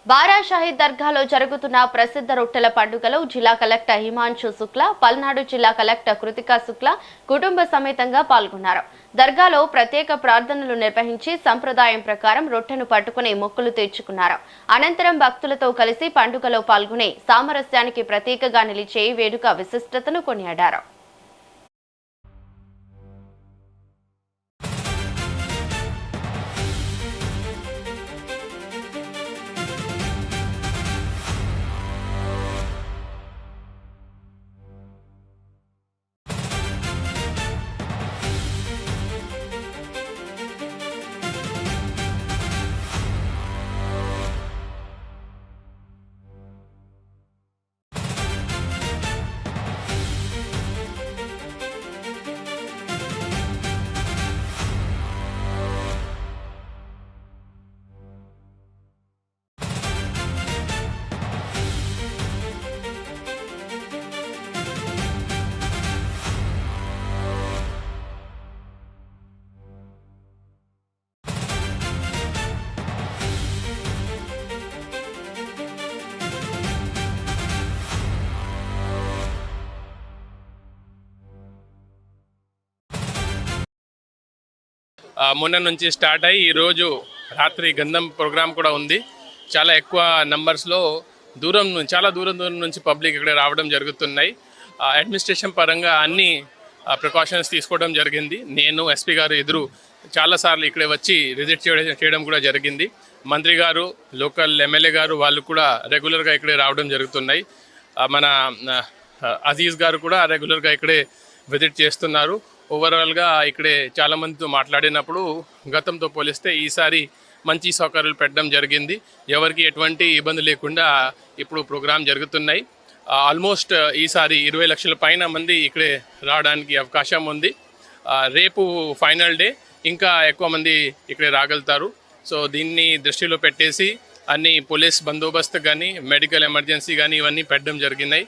బారా షాహీద్ దర్గాలో జరుగుతున్న ప్రసిద్ధ రొట్టెల పండుగలో జిల్లా కలెక్టర్ హిమాంశు శుక్లా, పల్నాడు జిల్లా కలెక్టర్ కృతికా శుక్లా కుటుంబ సమేతంగా పాల్గొన్నారు. దర్గాలో ప్రత్యేక ప్రార్థనలు నిర్వహించి సంప్రదాయం ప్రకారం రొట్టెను పట్టుకుని మొక్కులు తీర్చుకున్నారు. అనంతరం భక్తులతో కలిసి పండుగలో పాల్గొని సామరస్యానికి ప్రతీకగా నిలిచే వేడుక విశిష్టతను కొనియాడారు. మొన్న నుంచి స్టార్ట్ అయ్యి ఈరోజు రాత్రి గంధం ప్రోగ్రామ్ కూడా ఉంది. చాలా ఎక్కువ నంబర్స్లో చాలా దూరం నుంచి పబ్లిక్ ఇక్కడ రావడం జరుగుతున్నాయి. అడ్మినిస్ట్రేషన్ పరంగా అన్ని ప్రికాషన్స్ తీసుకోవడం జరిగింది. నేను ఎస్పీ గారు ఎదురు చాలాసార్లు ఇక్కడ వచ్చి విజిట్ చేయడం కూడా జరిగింది. మంత్రి గారు, లోకల్ ఎమ్మెల్యే గారు వాళ్ళు కూడా రెగ్యులర్గా ఇక్కడే రావడం జరుగుతున్నాయి. మన అజీజ్ గారు కూడా రెగ్యులర్గా ఇక్కడే విజిట్ చేస్తున్నారు. ఓవరాల్గా ఇక్కడే చాలామందితో మాట్లాడినప్పుడు గతంతో పోలిస్తే ఈసారి మంచి సౌకర్యాలు పెట్టడం జరిగింది. ఎవరికి ఎటువంటి ఇబ్బంది లేకుండా ఇప్పుడు ప్రోగ్రాం జరుగుతున్నాయి. ఆల్మోస్ట్ ఈసారి 20 లక్షల పైన మంది ఇక్కడే రావడానికి అవకాశం ఉంది. రేపు ఫైనల్ డే, ఇంకా ఎక్కువ మంది ఇక్కడే రాగలుగుతారు. సో దీన్ని దృష్టిలో పెట్టేసి అన్ని పోలీస్ బందోబస్తు కానీ, మెడికల్ ఎమర్జెన్సీ కానీ ఇవన్నీ పెట్టడం జరిగినాయి.